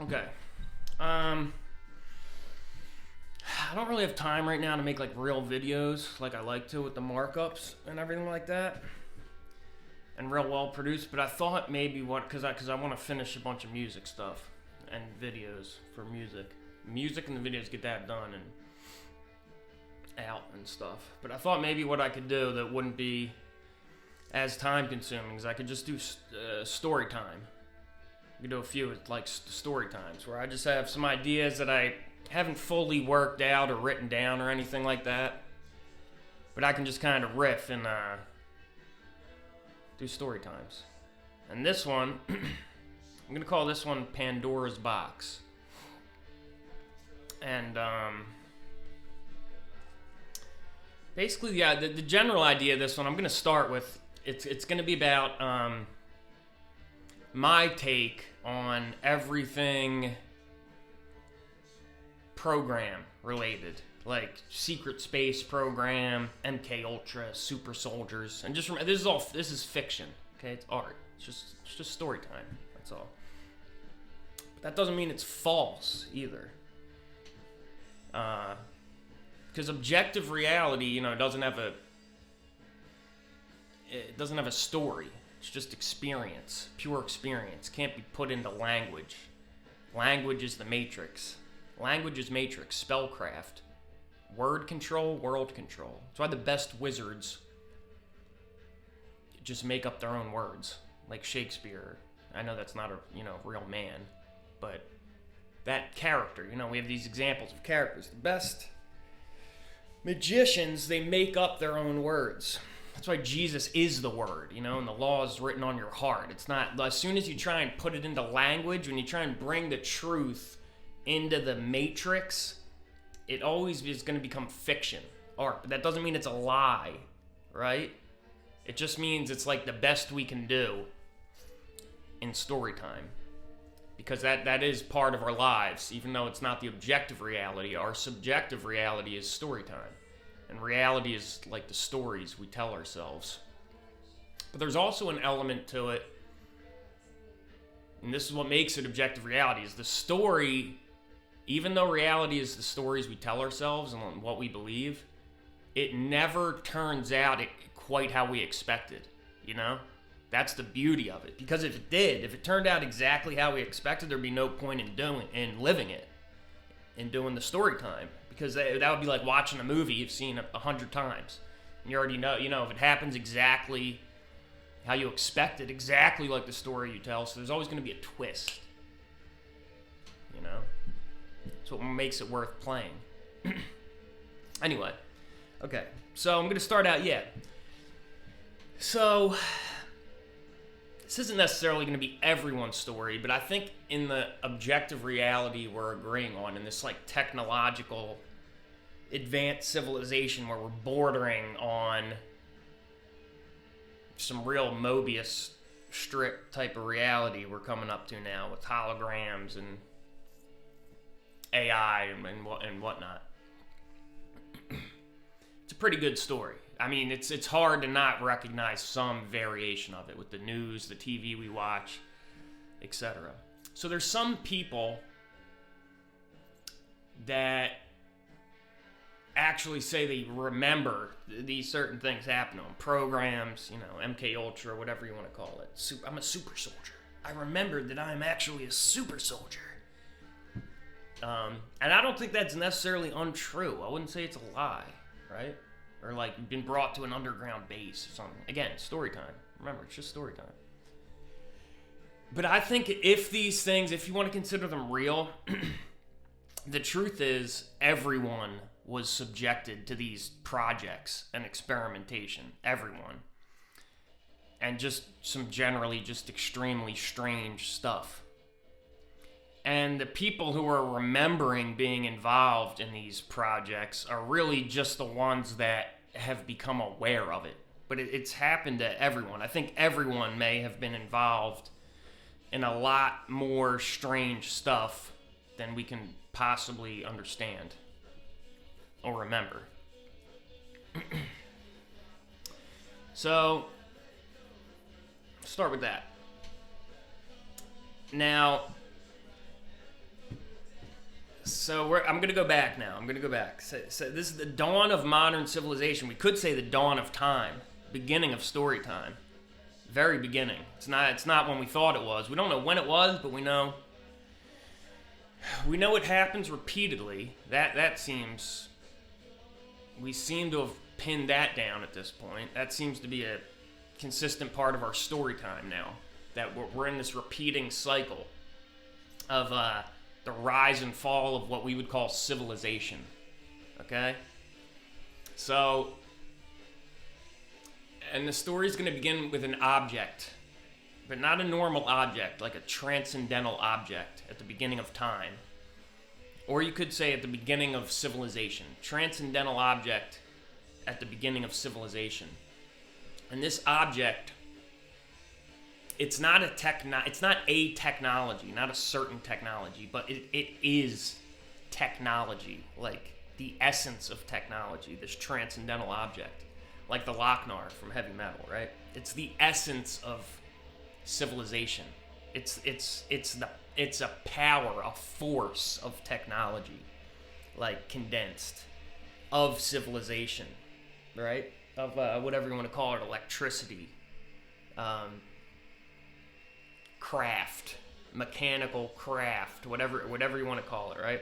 Okay. I don't really have time right now to make like real videos like I like to with the markups and everything like that, and real well produced. But I thought maybe because I want to finish a bunch of music stuff and videos for music and the videos, get that done and out and stuff. But I thought maybe what I could do that wouldn't be as time consuming is I could just do story time. I could do a few like story times where I just have some ideas that I haven't fully worked out or written down or anything like that, but I can just kind of riff and do story times. And this one, I'm gonna call this one Pandora's Box. And basically, yeah, the general idea of this one, I'm gonna start with. It's gonna be about my take on everything program related, like secret space program, MK Ultra, super soldiers, and just remember, this is fiction. Okay, it's art. It's just story time. That's all. But that doesn't mean it's false either. Because objective reality, doesn't have a story. It's just experience, pure experience. Can't be put into language. Language is the matrix. Language is matrix, spellcraft, word control, world control. That's why the best wizards just make up their own words, like Shakespeare. I know that's not a real man, but that character. We have these examples of characters. The best magicians, they make up their own words. That's why Jesus is the word, and the law is written on your heart. It's not, as soon as you try and put it into language, when you try and bring the truth into the matrix, it always is going to become fiction, art. But that doesn't mean it's a lie, right? It just means it's like the best we can do in story time. Because that is part of our lives, even though it's not the objective reality. Our subjective reality is story time. And reality is like the stories we tell ourselves. But there's also an element to it, and this is what makes it objective reality, is the story. Even though reality is the stories we tell ourselves and what we believe, it never turns out quite how we expected, That's the beauty of it. Because if it turned out exactly how we expected, there'd be no point in living it, in doing the story time. Because that would be like watching a movie you've seen 100 times. And you already know, if it happens exactly how you expect it, exactly like the story you tell, so there's always going to be a twist, That's what makes it worth playing. Anyway, okay, so I'm going to start out, So, this isn't necessarily going to be everyone's story, but I think in the objective reality we're agreeing on, in this like technological advanced civilization where we're bordering on some real Mobius strip type of reality we're coming up to now with holograms and AI and whatnot. It's a pretty good story. I mean, it's hard to not recognize some variation of it with the news, the TV we watch, etc. So there's some people that actually say they remember these certain things happen to them. Programs, MK Ultra, whatever you want to call it. I'm a super soldier. I remembered that I'm actually a super soldier. And I don't think that's necessarily untrue. I wouldn't say it's a lie, right? Or like you've been brought to an underground base or something. Again, story time. Remember, it's just story time. But I think if these things, if you want to consider them real, the truth is everyone was subjected to these projects and experimentation. Everyone. And just some generally just extremely strange stuff. And the people who are remembering being involved in these projects are really just the ones that have become aware of it. But it's happened to everyone. I think everyone may have been involved in a lot more strange stuff than we can possibly understand or remember. So, start with that. Now, So I'm going to go back now. I'm going to go back. So this is the dawn of modern civilization. We could say the dawn of time, beginning of story time, very beginning. It's not when we thought it was. We don't know when it was, but we know it happens repeatedly. We seem to have pinned that down at this point. That seems to be a consistent part of our story time now. That we're in this repeating cycle of the rise and fall of what we would call civilization. Okay? So, and the story is going to begin with an object, but not a normal object, like a transcendental object at the beginning of time. Or you could say at the beginning of civilization. Transcendental object at the beginning of civilization. And this object, it's not a technology, not a certain technology, but it is technology, like the essence of technology, this transcendental object, like the Lochnar from heavy metal, right? It's the essence of civilization. It's a power, a force of technology, like condensed, of civilization, right? Of whatever you want to call it, electricity, craft, mechanical craft, whatever you want to call it, right?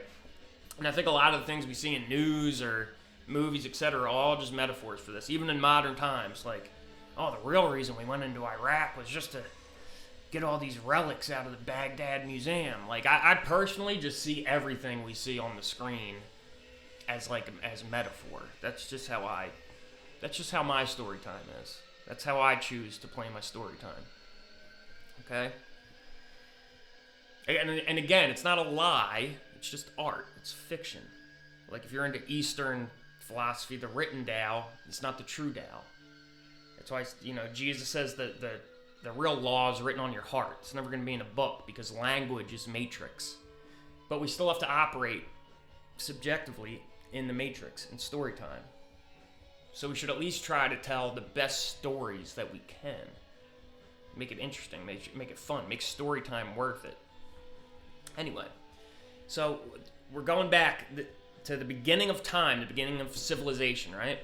And I think a lot of the things we see in news or movies, etc., are all just metaphors for this. Even in modern times, like, oh, the real reason we went into Iraq was just to get all these relics out of the Baghdad Museum. Like, I personally just see everything we see on the screen as metaphor. That's just how my story time is. That's how I choose to play my story time. Okay? And again, it's not a lie. It's just art. It's fiction. Like if you're into Eastern philosophy, the written Tao, it's not the true Tao. That's why, Jesus says that the real law is written on your heart. It's never going to be in a book because language is matrix. But we still have to operate subjectively in the matrix in story time. So we should at least try to tell the best stories that we can. Make it interesting, make it fun, make story time worth it. Anyway, so we're going back to the beginning of time, the beginning of civilization, right?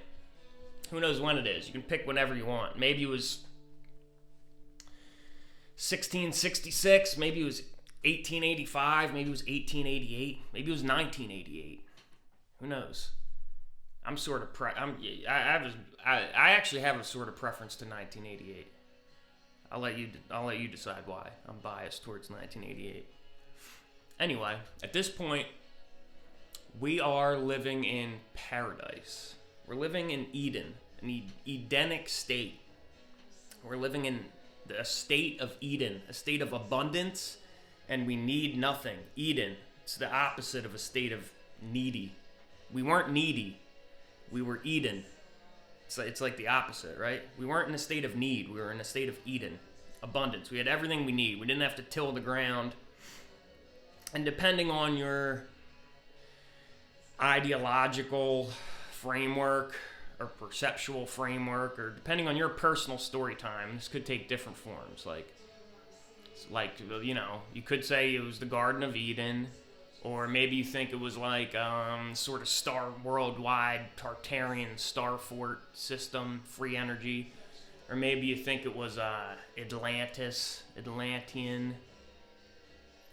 Who knows when it is? You can pick whenever you want. Maybe it was 1666, maybe it was 1885, maybe it was 1888, maybe it was 1988. Who knows? I'm sort of I actually have a sort of preference to 1988. I'll let you decide why. I'm biased towards 1988. Anyway, at this point, we are living in paradise. We're living in Eden, an Edenic state. We're living in a state of Eden, a state of abundance, and we need nothing. Eden, it's the opposite of a state of needy. We weren't needy. We were Eden. It's like the opposite, right? We weren't in a state of need. We were in a state of Eden. Abundance. We had everything we need. We didn't have to till the ground. And depending on your ideological framework or perceptual framework, or depending on your personal story time, this could take different forms. You could say it was the Garden of Eden, or maybe you think it was like sort of worldwide Tartarian star fort system, free energy. Or maybe you think it was Atlantean.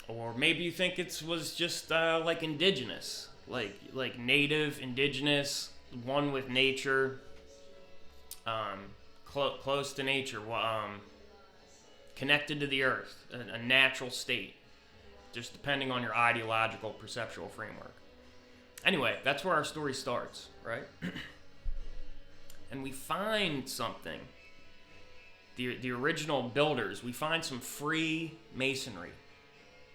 Or maybe you think it was just like indigenous, like native, indigenous, one with nature, close to nature, connected to the earth, a natural state, just depending on your ideological, perceptual framework. Anyway, that's where our story starts, right? And we find something. The original builders, we find some free masonry.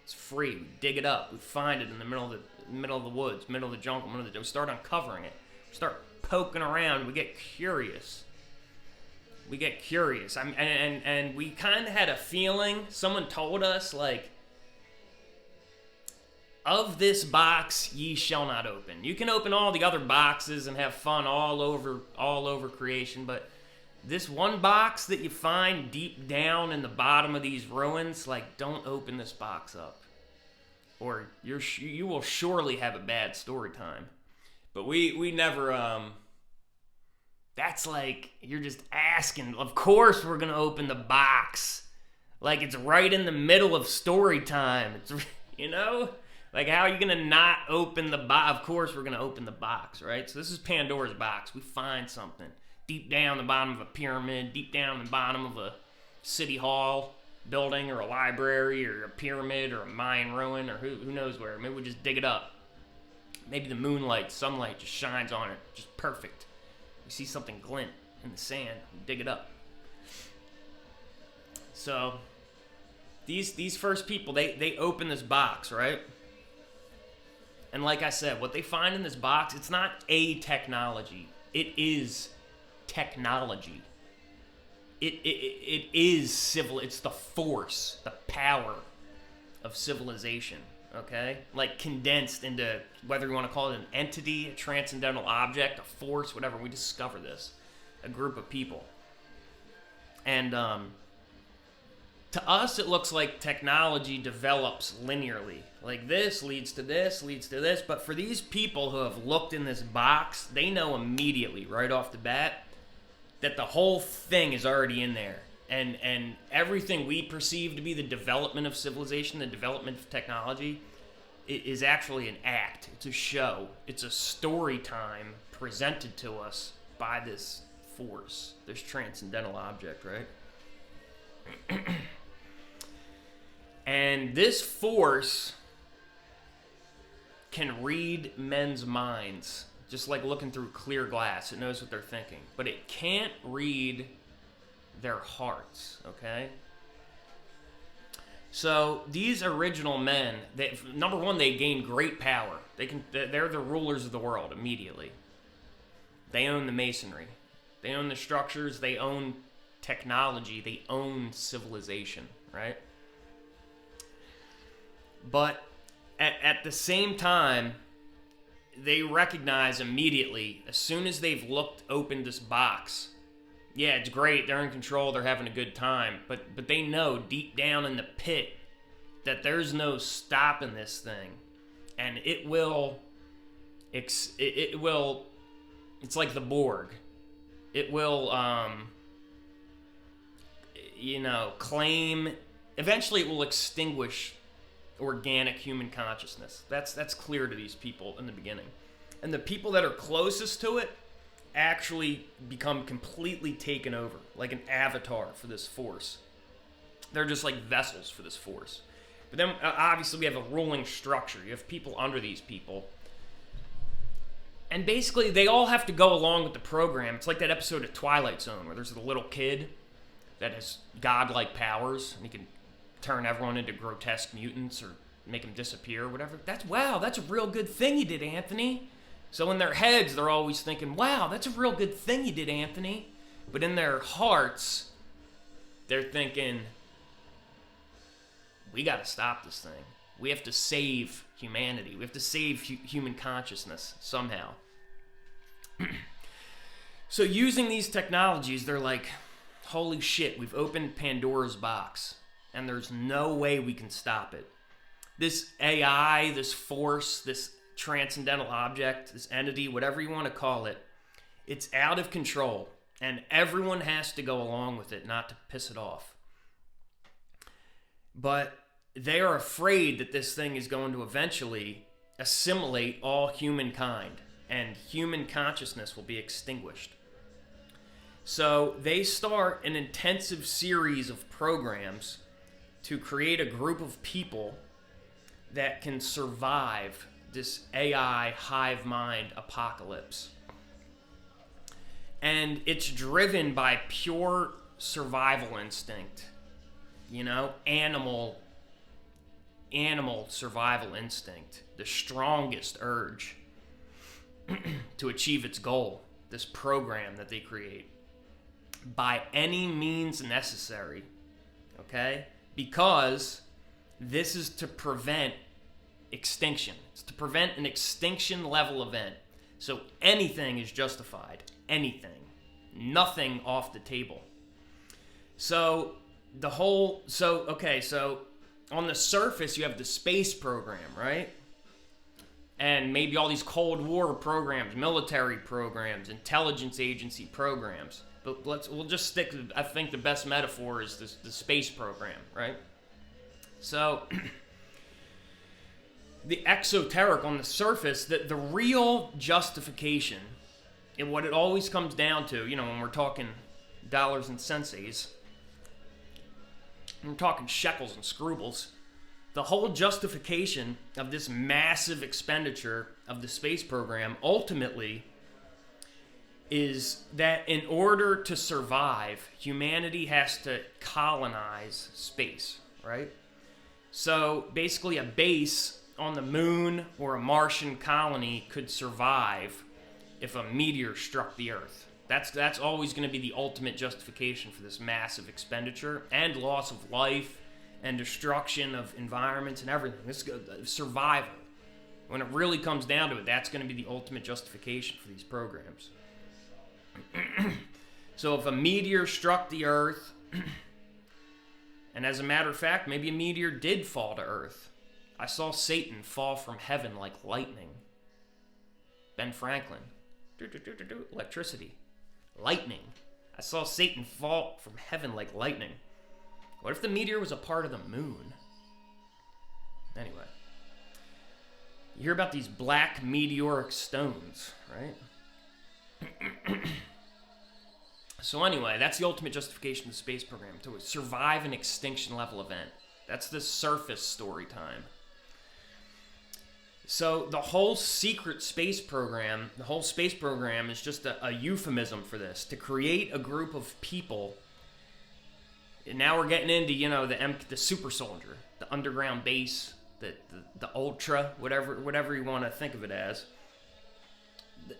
It's free. We dig it up. We find it in the middle of the woods, middle of the jungle, we start uncovering it. We start poking around. We get curious. And we kind of had a feeling. Someone told us, like, of this box ye shall not open. You can open all the other boxes and have fun all over creation, but this one box that you find deep down in the bottom of these ruins, like, don't open this box up. or you will surely have a bad story time. But we never that's like, you're just asking. Of course we're gonna open the box. Like, it's right in the middle of story time. It's, you know? Like, how are you gonna not open the box? Of course we're gonna open the box, right? So this is Pandora's box. We find something deep down the bottom of a pyramid, deep down the bottom of a city hall building, or a library, or a pyramid, or a Mayan ruin, or who knows where. Maybe we just dig it up. Maybe the moonlight, sunlight just shines on it, just perfect. We see something glint in the sand, we dig it up. So these first people, they open this box, right? And like I said, what they find in this box, it's not a technology. It is technology. It is civil. It's the force, the power of civilization. Okay, like condensed into, whether you want to call it an entity, a transcendental object, a force, whatever. We discover this, a group of people, and to us, it looks like technology develops linearly. Like, this leads to this, leads to this. But for these people who have looked in this box, they know immediately, right off the bat, that the whole thing is already in there. And everything we perceive to be the development of civilization, the development of technology, is actually an act. It's a show. It's a story time presented to us by this force, this transcendental object, right? And this force can read men's minds, just like looking through clear glass. It knows what they're thinking. But it can't read their hearts, okay? So these original men, number one, they gain great power. They're the rulers of the world immediately. They own the masonry. They own the structures. They own technology. They own civilization, right? But at the same time, they recognize immediately, as soon as they've opened this box, yeah, it's great, they're in control, they're having a good time, but they know deep down in the pit that there's no stopping this thing, and it will, it's like the Borg. It will, claim, eventually it will extinguish organic human consciousness. That's clear to these people in the beginning. And the people that are closest to it actually become completely taken over, like an avatar for this force. They're just like vessels for this force. But then, obviously, we have a ruling structure. You have people under these people. And basically, they all have to go along with the program. It's like that episode of Twilight Zone where there's a little kid that has godlike powers, and he can turn everyone into grotesque mutants or make them disappear or whatever. That's a real good thing you did, Anthony. So in their heads, they're always thinking, wow, that's a real good thing you did, Anthony. But in their hearts, they're thinking, we got to stop this thing. We have to save humanity. We have to save human consciousness somehow. So using these technologies, they're like, holy shit, we've opened Pandora's box, and there's no way we can stop it. This AI, this force, this transcendental object, this entity, whatever you want to call it, it's out of control, and everyone has to go along with it, not to piss it off. But they are afraid that this thing is going to eventually assimilate all humankind, and human consciousness will be extinguished. So they start an intensive series of programs to create a group of people that can survive this AI hive mind apocalypse. And it's driven by pure survival instinct, animal survival instinct, the strongest urge to achieve its goal, this program that they create, by any means necessary, okay? Because this is to prevent extinction. It's to prevent an extinction level event. So anything is justified. Anything. Nothing off the table. So on the surface, you have the space program, right? And maybe all these Cold War programs, military programs, intelligence agency programs. But we'll just stick. I think the best metaphor is the space program, right? So the exoteric on the surface, the real justification, and what it always comes down to, when we're talking dollars and centsies, when we're talking shekels and scrubles, the whole justification of this massive expenditure of the space program ultimately is that in order to survive, humanity has to colonize space, right? So basically a base on the moon or a Martian colony could survive if a meteor struck the Earth. That's always going to be the ultimate justification for this massive expenditure and loss of life and destruction of environments and everything. This survival. When it really comes down to it, that's going to be the ultimate justification for these programs. So if a meteor struck the Earth, and as a matter of fact, maybe a meteor did fall to Earth. I saw Satan fall from heaven like lightning. Ben Franklin. Electricity. Lightning. I saw Satan fall from heaven like lightning. What if the meteor was a part of the moon? Anyway. You hear about these black meteoric stones, right? So anyway, that's the ultimate justification of the space program, to survive an extinction level event. That's the surface story time. So the whole secret space program, is just a euphemism for this, to create a group of people. And now we're getting into, the super soldier, the underground base, the ultra, whatever you want to think of it as.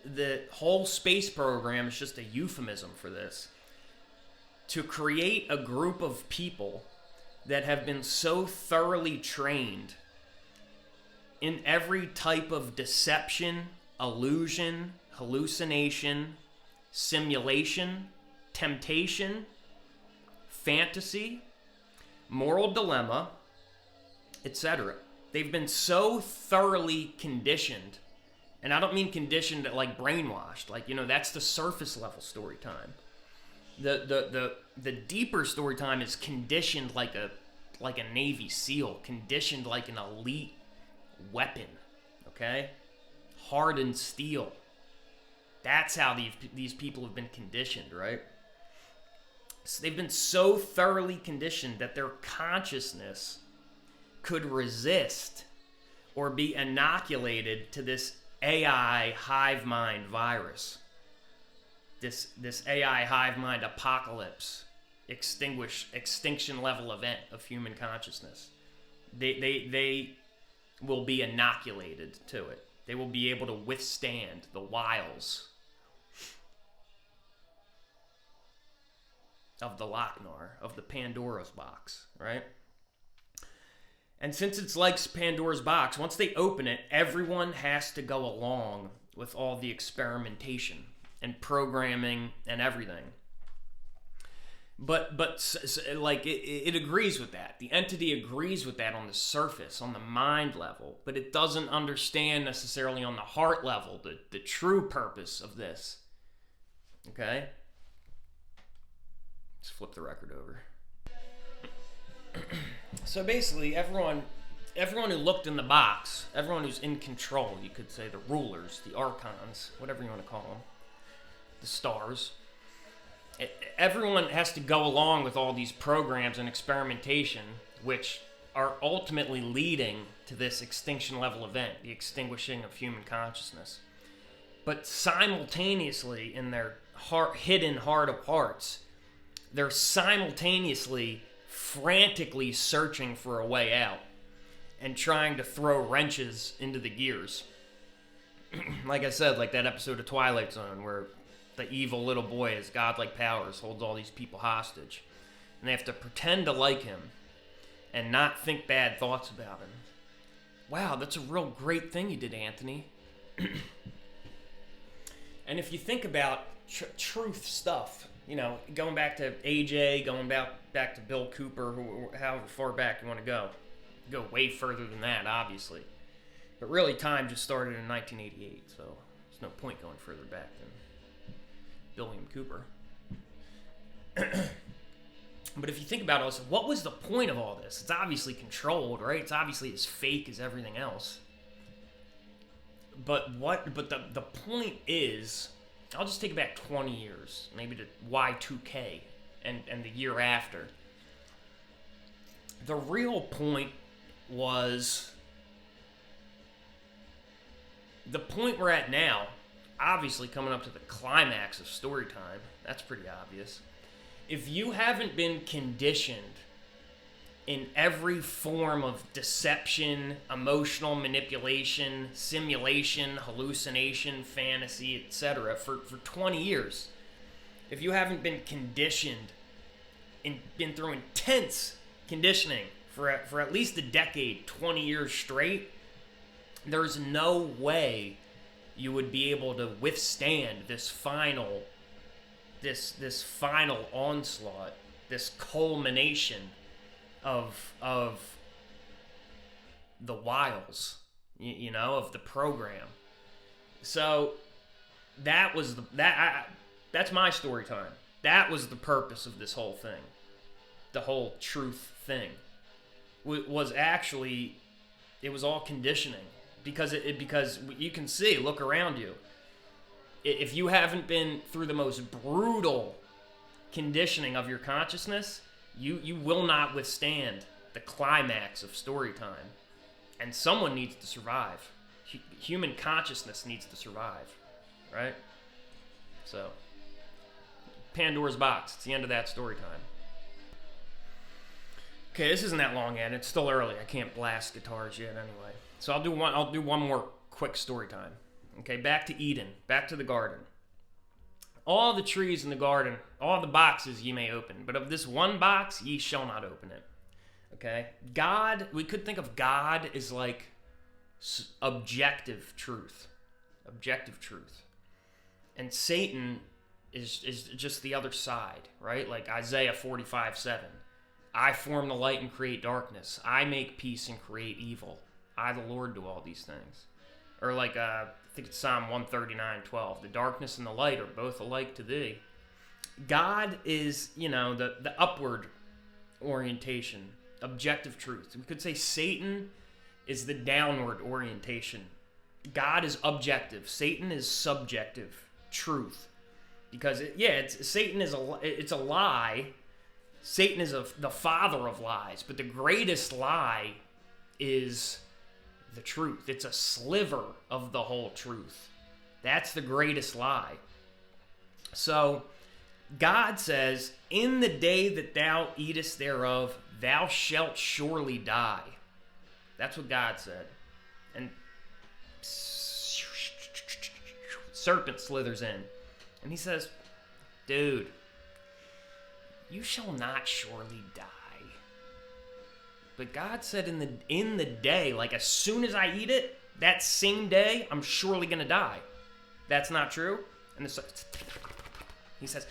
The whole space program is just a euphemism for this. To create a group of people that have been so thoroughly trained in every type of deception, illusion, hallucination, simulation, temptation, fantasy, moral dilemma, etc. They've been so thoroughly conditioned. And I don't mean conditioned like brainwashed. That's the surface level story time. The deeper story time is conditioned like a Navy SEAL, conditioned like an elite weapon. Okay? Hardened steel. That's how these people have been conditioned, right? So they've been so thoroughly conditioned that their consciousness could resist or be inoculated to this AI hive mind virus, this AI hive mind apocalypse, extinction level event of human consciousness. They will be inoculated to it. They will be able to withstand the wiles of the Lochnar, of the Pandora's box, right? And since it's like Pandora's box, once they open it, everyone has to go along with all the experimentation and programming and everything. But it agrees with that. The entity agrees with that on the surface, on the mind level, but it doesn't understand necessarily on the heart level the true purpose of this. Okay? Let's flip the record over. So basically, everyone who looked in the box, everyone who's in control, you could say, the rulers, the archons, whatever you want to call them, the stars, everyone has to go along with all these programs and experimentation, which are ultimately leading to this extinction level event, the extinguishing of human consciousness. But simultaneously, in their hidden heart of hearts, they're simultaneously frantically searching for a way out and trying to throw wrenches into the gears. Like I said, like that episode of Twilight Zone where the evil little boy has godlike powers, holds all these people hostage, and they have to pretend to like him and not think bad thoughts about him. Wow, that's a real great thing you did, Anthony. And if you think about truth stuff, going back to AJ, going back to Bill Cooper, however far back you want to go, Go way further than that, obviously. But really, time just started in 1988, so there's no point going further back than William Cooper. But if you think about it, what was the point of all this? It's obviously controlled, right? It's obviously as fake as everything else. But the point is, I'll just take it back 20 years, maybe to Y2K and the year after. The real point was the point we're at now, obviously coming up to the climax of story time. That's pretty obvious. If you haven't been conditioned in every form of deception, emotional manipulation, simulation, hallucination, fantasy, etc. for 20 years, if you haven't been conditioned and been through intense conditioning for at least a decade, 20 years straight, there's no way you would be able to withstand this final onslaught, this culmination of the wiles, you know, of the program. So that's my story time. That was the purpose of this whole thing. The whole truth thing was actually, it was all conditioning, because you can see, look around you. If you haven't been through the most brutal conditioning of your consciousness, you will not withstand the climax of story time. And someone needs to survive. Human consciousness needs to survive, right? So, Pandora's box. It's the end of that story time. Okay, this isn't that long yet. It's still early. I can't blast guitars yet anyway. So I'll do one more quick story time. Okay, back to Eden, back to the garden. All the trees in the garden, all the boxes ye may open, but of this one box ye shall not open it. Okay? God, we could think of God as like objective truth. Objective truth. And Satan is just the other side, right? Like Isaiah 45:7. I form the light and create darkness. I make peace and create evil. I, the Lord, do all these things. Or like, I think it's Psalm 139:12. The darkness and the light are both alike to thee. God is, the upward orientation, objective truth. We could say Satan is the downward orientation. God is objective. Satan is subjective truth. Because, Satan is a lie. Satan is the father of lies. But the greatest lie is the truth. It's a sliver of the whole truth. That's the greatest lie. So, God says, in the day that thou eatest thereof, thou shalt surely die. That's what God said. And serpent slithers in. And he says, dude, you shall not surely die. But God said in the day, like as soon as I eat it, that same day, I'm surely going to die. That's not true? And he says,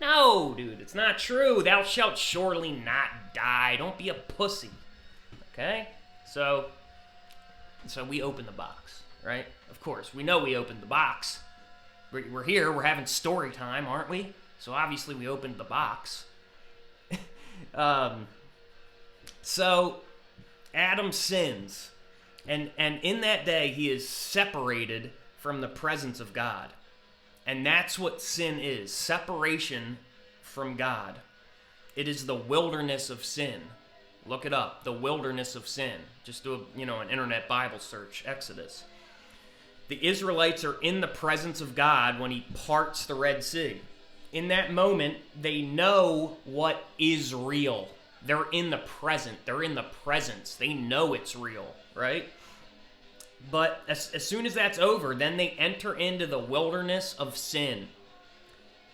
no, dude, it's not true. Thou shalt surely not die. Don't be a pussy. Okay? So we open the box, right? Of course, we know we opened the box. We're here, we're having story time, aren't we? So obviously we opened the box. So Adam sins. And in that day, he is separated from the presence of God. And that's what sin is. Separation from God. It is the wilderness of sin. Look it up. The wilderness of sin. Just do an internet Bible search. Exodus. The Israelites are in the presence of God when he parts the Red Sea. In that moment, they know what is real. They're in the present. They're in the presence. They know it's real, right? But as soon as that's over, then they enter into the wilderness of sin.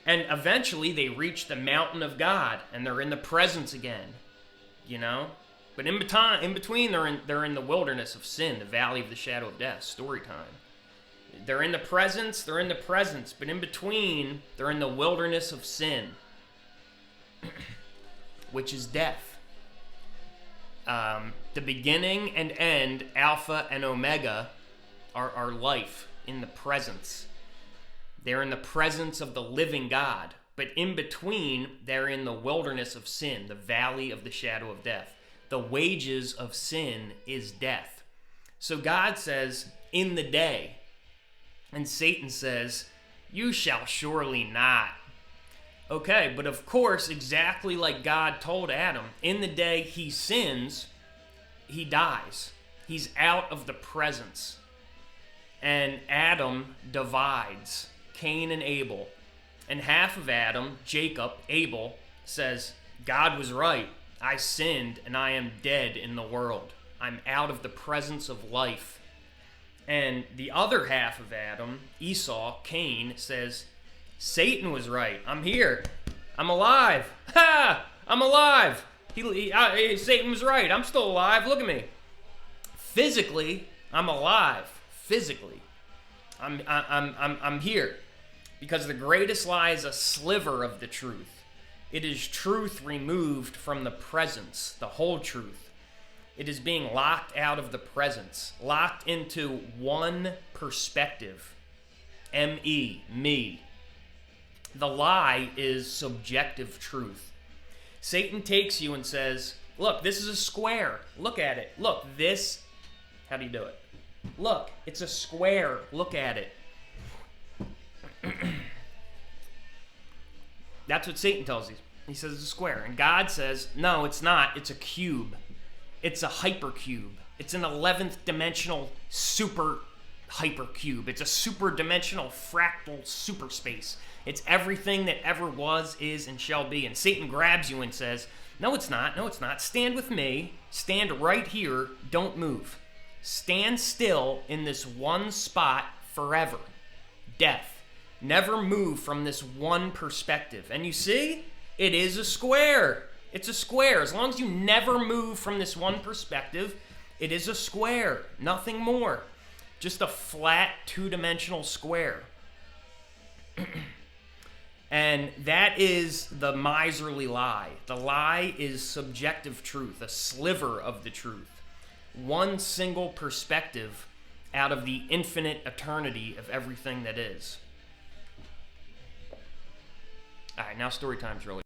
And eventually they reach the mountain of God, and they're in the presence again, But in between, they're in the wilderness of sin, the valley of the shadow of death, story time. They're in the presence, but in between, they're in the wilderness of sin, which is death. The beginning and end, Alpha and Omega, are life in the presence. They're in the presence of the living God. But in between, they're in the wilderness of sin, the valley of the shadow of death. The wages of sin is death. So God says, in the day. And Satan says, you shall surely not. Okay, but of course, exactly like God told Adam, in the day he sins, he dies. He's out of the presence. And Adam divides, Cain and Abel. And half of Adam, Jacob, Abel, says, God was right. I sinned and I am dead in the world. I'm out of the presence of life. And the other half of Adam, Esau, Cain, says, Satan was right. I'm here. I'm alive. Ha! I'm alive. Satan was right. I'm still alive. Look at me. Physically, I'm alive. Physically, I'm here. Because the greatest lie is a sliver of the truth. It is truth removed from the presence, the whole truth. It is being locked out of the presence, locked into one perspective. Me. The lie is subjective truth. Satan takes you and says, look, this is a square. Look at it. Look, this, how do you do it? Look, it's a square. Look at it. That's what Satan tells you. He says it's a square. And God says, no, it's not. It's a cube. It's a hypercube. It's an 11th dimensional super hypercube. It's a super dimensional fractal superspace. It's everything that ever was, is, and shall be. And Satan grabs you and says, no, it's not. No, it's not. Stand with me. Stand right here. Don't move. Stand still in this one spot forever. Death. Never move from this one perspective. And you see, it is a square. It's a square. As long as you never move from this one perspective, it is a square. Nothing more. Just a flat, two-dimensional square. And that is the miserly lie. The lie is subjective truth, a sliver of the truth. One single perspective out of the infinite eternity of everything that is. All right, now story time's really